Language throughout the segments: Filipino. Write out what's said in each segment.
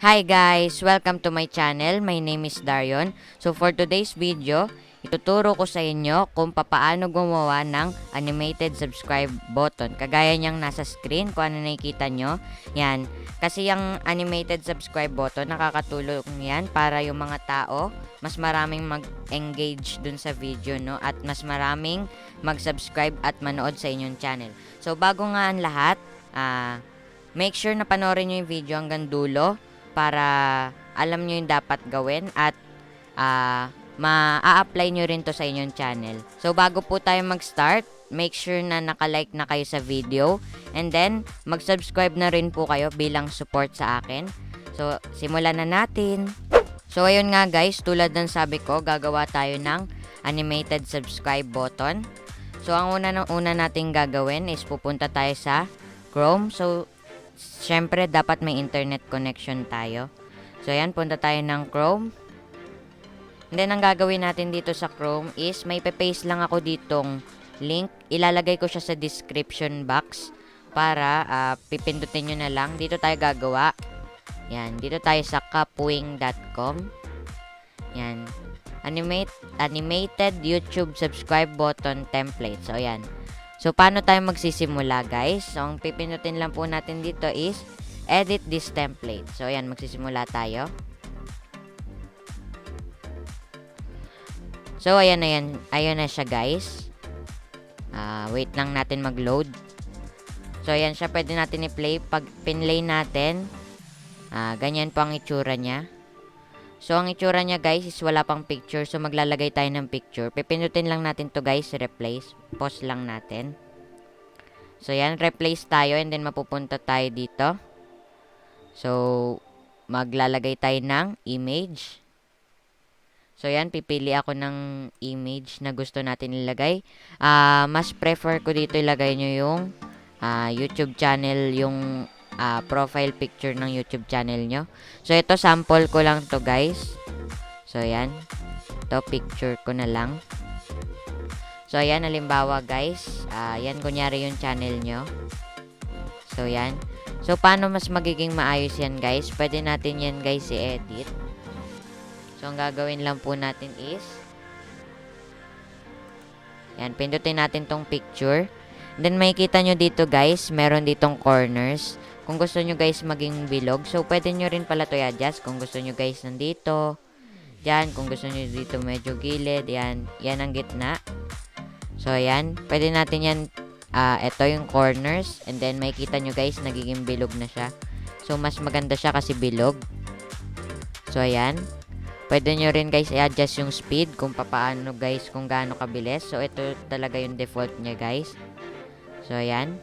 Hi guys! Welcome to my channel. My name is Darion. So for today's video, ituturo ko sa inyo kung paano gumawa ng animated subscribe button. Kagaya niyang nasa screen, kung ano nakikita nyo. Yan. Kasi yung animated subscribe button, nakakatulong yan para yung mga tao, mas maraming mag-engage dun sa video, no? At mas maraming mag-subscribe at manood sa inyong channel. So bago nga ang lahat, make sure na panoorin nyo yung video hanggang dulo para alam nyo yung dapat gawin at ma-a-apply nyo rin to sa inyong channel. So, bago po tayo mag-start, make sure na naka-like na kayo sa video and then mag-subscribe na rin po kayo bilang support sa akin. So, simulan na natin. So, ayun nga guys, tulad ng sabi ko, gagawa tayo ng animated subscribe button. So, ang una nating gagawin is pupunta tayo sa Chrome. So, syempre, dapat may internet connection tayo. So, ayan, punta tayo ng Chrome. And then, ang gagawin natin dito sa Chrome is may paste lang ako ditong link. Ilalagay ko siya sa description box para pipindutin nyo na lang. Dito tayo gagawa. Yan, dito tayo sa kapwing.com. Yan. Animated YouTube subscribe button template. So, ayan. So, paano tayo magsisimula, guys? So, ang pipindutin lang po natin dito is edit this template. So, ayan, magsisimula tayo. So, ayan na yan. Ayan na siya, guys. Wait lang natin mag-load. So, ayan siya. Pwede natin i-play. Pag pinlay natin, ganyan po ang itsura niya. So, ang itsura niya, guys, is wala pang picture. So, maglalagay tayo ng picture. Pipindutin lang natin to, guys. Replace. Pause lang natin. So, yan. Replace tayo and then mapupunta tayo dito. So, maglalagay tayo ng image. So, yan. Pipili ako ng image na gusto natin ilagay. Mas prefer ko dito ilagay nyo yung YouTube channel, yung profile picture ng YouTube channel nyo. So, ito sample ko lang to, guys. So, yan. Ito, picture ko na lang. So, ayan, halimbawa, guys. Yan, kunyari yung channel nyo. So, yan. So, paano mas magiging maayos yan, guys? Pwede natin yan, guys, i-edit. So, ang gagawin lang po natin is yan, pindutin natin tong picture. Then, makikita nyo dito, guys, meron ditong corners. Kung gusto nyo, guys, maging bilog. So, pwede nyo rin pala to i-adjust. Kung gusto nyo, guys, nandito. Yan, kung gusto nyo dito medyo gilid. Yan, yan ang gitna. So, yan. Pwede natin yan. Ito yung corners. And then, makikita nyo, guys, nagiging bilog na siya. So, mas maganda siya kasi bilog. So, ayan. Pwede nyo rin, guys, i-adjust yung speed. Kung paano, guys, kung gaano kabilis. So, ito talaga yung default niya, guys. So, ayan.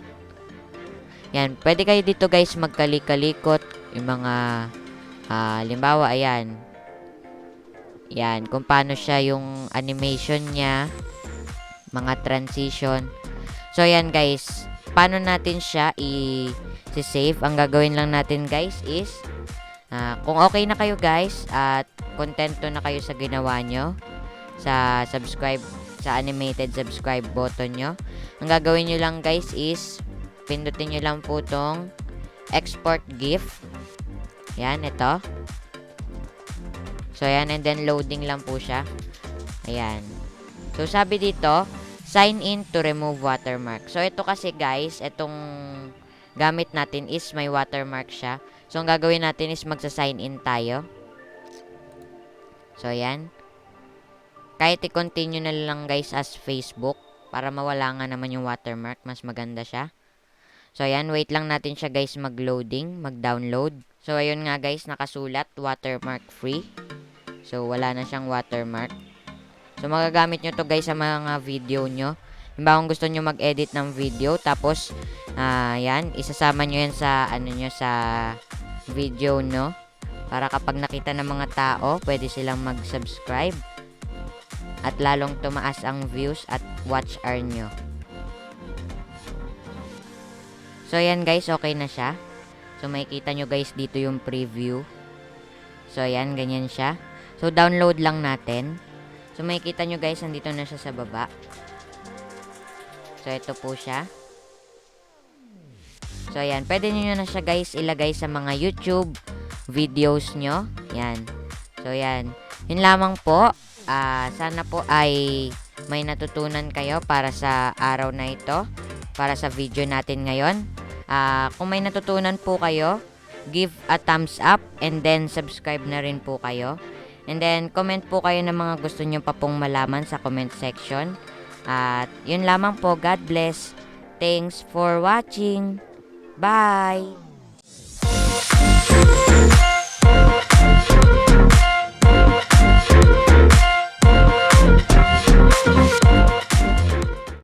Yan. Pwede kayo dito, guys, magkalik-kalikot. Yung mga, halimbawa, ayan. Yan. Kung paano siya yung animation niya. Mga transition. So, ayan, guys. Paano natin siya i-save? Ang gagawin lang natin, guys, is kung okay na kayo, guys, at kontento na kayo sa ginawa nyo, sa subscribe, sa animated subscribe button nyo, ang gagawin nyo lang, guys, is pindutin nyo lang po tong export GIF. Yan, ito. So, ayan, and then loading lang po siya. Ayan. So, sabi dito, sign in to remove watermark. So, ito kasi, guys, itong gamit natin is may watermark siya. So, ang gagawin natin is magsa-sign in tayo. So, ayan. Kahit i-continue na lang, guys, as Facebook para mawala nga naman yung watermark. Mas maganda siya. So, ayan. Wait lang natin siya, guys, mag-loading, mag-download. So, ayun nga, guys, nakasulat, watermark free. So, wala na siyang watermark. So, magagamit nyo to, guys, sa mga video nyo. Halimbawa, kung gusto nyo mag-edit ng video, tapos, yan, isasama nyo yan sa, nyo, sa video nyo. Para kapag nakita ng mga tao, pwede silang mag-subscribe. At lalong tumaas ang views at watch hour nyo. So, ayan, guys, okay na siya. So, makikita nyo, guys, dito yung preview. So, ayan, ganyan siya. So, download lang natin. So, makikita nyo, guys, nandito na siya sa baba. So, ito po siya. So, ayan. Pwede nyo na siya, guys, ilagay sa mga YouTube videos nyo. Yan. So, yan. Yun lamang po. Sana po ay may natutunan kayo para sa araw na ito. Para sa video natin ngayon. Kung may natutunan po kayo, give a thumbs up and then subscribe na rin po kayo. And then, comment po kayo ng mga gusto nyo pa pong malaman sa comment section. At yun lamang po. God bless. Thanks for watching. Bye!